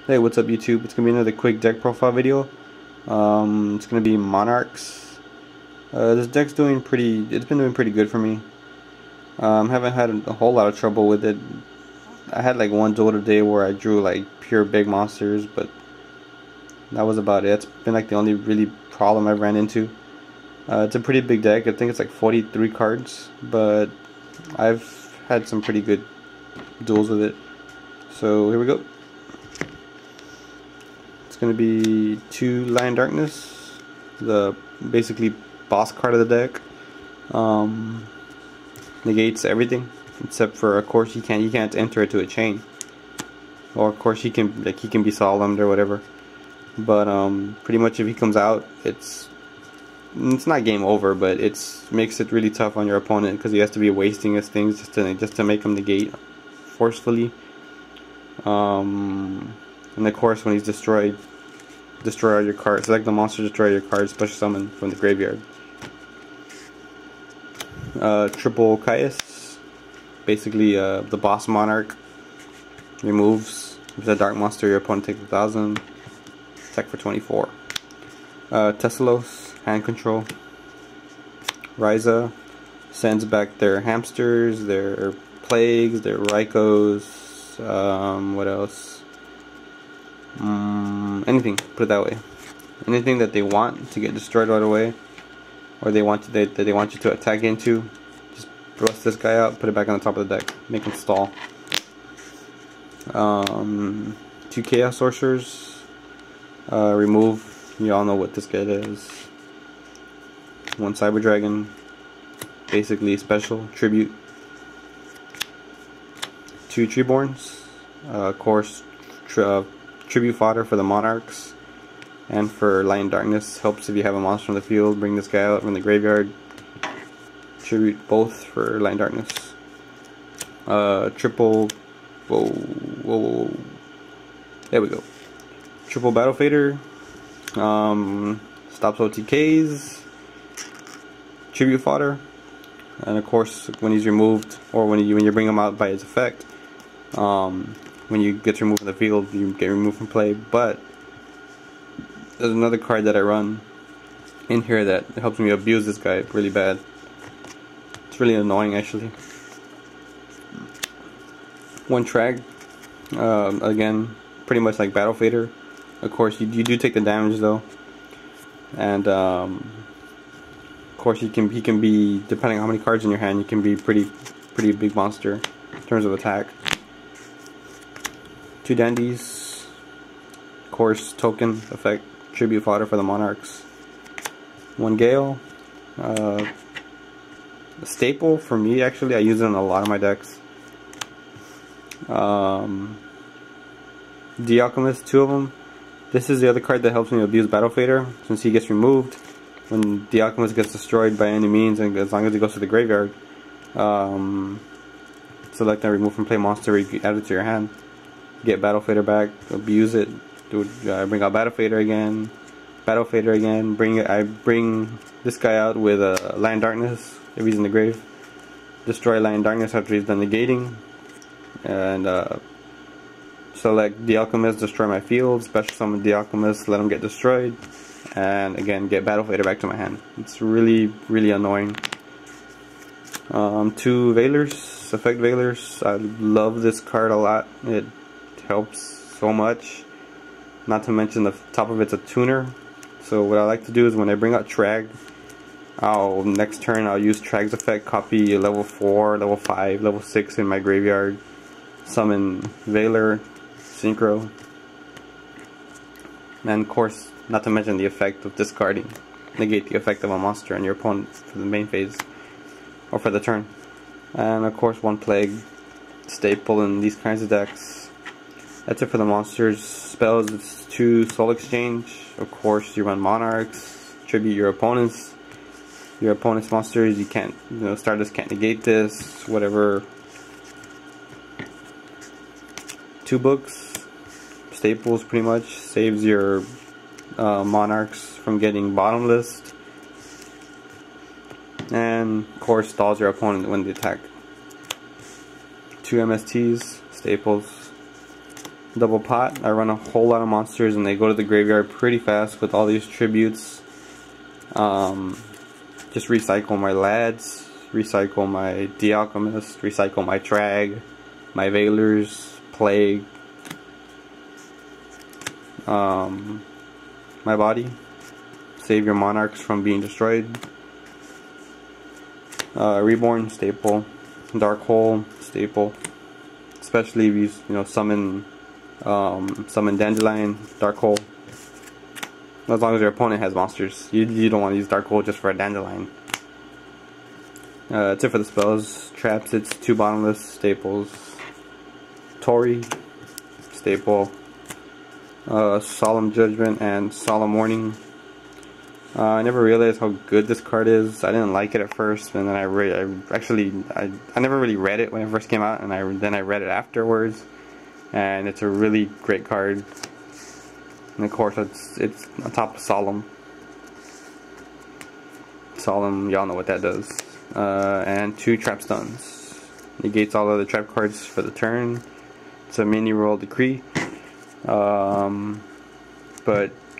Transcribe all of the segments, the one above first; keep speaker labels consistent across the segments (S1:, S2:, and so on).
S1: Hey, what's up YouTube? It's gonna be another quick deck profile video. It's gonna be Monarchs. This deck's it's been doing pretty good for me. Haven't had a whole lot of trouble with it. I had like one duel today where I drew like pure big monsters, but that was about it. It's been like the only really problem I've ran into. It's a pretty big deck. I think it's like 43 cards, but I've had some pretty good duels with it. So here we go. It's going to be 2 Lion Darkness, the basically boss card of the deck. Negates everything except for, of course, you can't enter it to a chain, or of course he can be solemned or whatever. But pretty much if he comes out, it's not game over, but makes it really tough on your opponent because he has to be wasting his things just to make him negate forcefully. And of course, when he's destroy all your cards. Select the monster, destroy your cards, special summon from the graveyard. Triple Caius, basically the boss Monarch. Removes, if it's a dark monster, your opponent takes 1,000. Attack for 24. Tesselos, hand control. Ryza sends back their hamsters, their plagues, their Rykos. What else? Anything, put it that way. Anything that they want to get destroyed right away, or they want you to attack into, just thrust this guy out, put it back on the top of the deck, make him stall. 2 Chaos Sorcerers. Remove. You all know what this guy is. 1 Cyber Dragon, basically special tribute. 2 Treeborns. Of course, tribute fodder for the Monarchs, and for Lion Darkness, helps if you have a monster on the field, bring this guy out from the graveyard. Tribute both for Lion Darkness. Triple, whoa. There we go. Triple Battle Fader. Stops OTKs. Tribute fodder, and of course when he's removed, or when you bring him out by his effect, when you get removed from the field, you get removed from play. But there's another card that I run in here that helps me abuse this guy really bad. It's really annoying, actually. 1 Trag, again, pretty much like Battle Fader. Of course, you do take the damage though, and of course he can be, depending on how many cards in your hand, you can be pretty big monster in terms of attack. 2 Dandies, of course, token effect, tribute fodder for the Monarchs. 1 Gale, a staple for me, actually. I use it in a lot of my decks. The Alchemist, 2 of them. This is the other card that helps me abuse Battle Fader, since he gets removed. When the Alchemist gets destroyed by any means, and as long as he goes to the graveyard, select and remove from play monster, you add it to your hand. Get Battle Fader back, abuse it, bring out Battle Fader again, I bring this guy out with a Lion Darkness if he's in the grave. Destroy Lion Darkness after he's done negating, and select the Alchemist, destroy my field, special summon the Alchemist, let him get destroyed, and again get Battle Fader back to my hand. It's really annoying. 2 Veilers, effect Veilers. I love this card a lot. It helps so much. Not to mention the top of it's a tuner. So what I like to do is when I bring out Trag, next turn I'll use Trag's effect, copy level 4, level 5, level 6 in my graveyard, summon Veiler, Synchro, and of course, not to mention the effect of discarding, negate the effect of a monster on your opponent for the main phase, or for the turn. And of course 1 Plague, staple in these kinds of decks. That's it for the monsters. Spells, it's 2 Soul Exchange. Of course, you run Monarchs, tribute your opponent's monsters. You can't, Stardust can't negate this, whatever. 2 books, staples pretty much, saves your Monarchs from getting bottomless, and of course stalls your opponent when they attack. 2 MSTs, staples. double pot. I run a whole lot of monsters and they go to the graveyard pretty fast with all these tributes. Just recycle my lads, recycle my Alchemist, recycle my Trag, my Veilers, Plague, my body, save your monarchs from being destroyed, Reborn, staple, Dark Hole, staple, especially if you summon Dandelion, Dark Hole. As long as your opponent has monsters, you don't want to use Dark Hole just for a Dandelion. That's it for the spells. Traps, it's 2 bottomless, staples, Tori, staple, Solemn Judgment and Solemn Warning. I never realized how good this card is. I didn't like it at first, and then I never really read it when it first came out, and then I read it afterwards, and it's a really great card. And of course, it's on top of Solemn. Solemn, y'all know what that does. And 2 trap stuns. Negates all other trap cards for the turn. It's a mini roll decree. But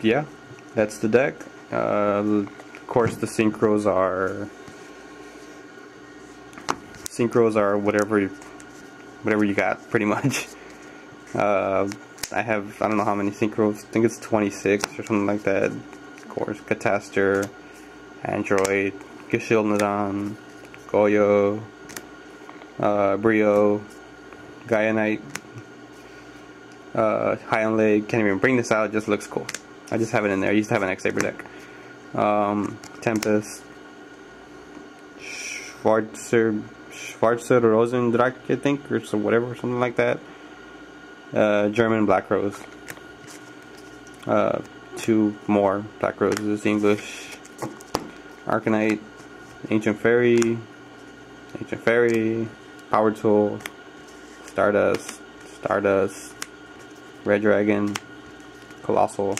S1: yeah, that's the deck. Of course, the synchros are whatever you got, pretty much. I don't know how many synchros. I think it's 26 or something like that. Of course, Catastor, Android, Gishilnadon, Goyo, Brio, Gaia Knight, High on Leg. Can't even bring this out, it just looks cool. I just have it in there. I used to have an X-Saber deck. Tempest, Schwarzer Rosendrache, I think, or something like that. German Black Rose. 2 more Black Roses, English. Arcanite, Ancient Fairy, Power Tool, Stardust, Red Dragon, Colossal,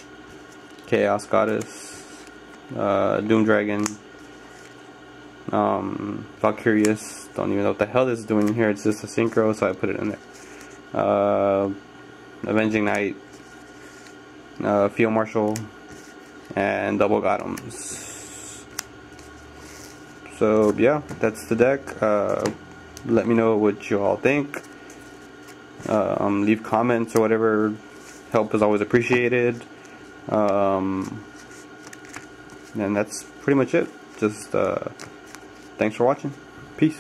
S1: Chaos Goddess, Doom Dragon, Valkyrius. Don't even know what the hell this is doing here. It's just a synchro, so I put it in there. Avenging Knight, Field Marshal, and Double Gothams. So yeah, that's the deck. Let me know what you all think. Leave comments or whatever. Help is always appreciated. And that's pretty much it. Just thanks for watching. Peace.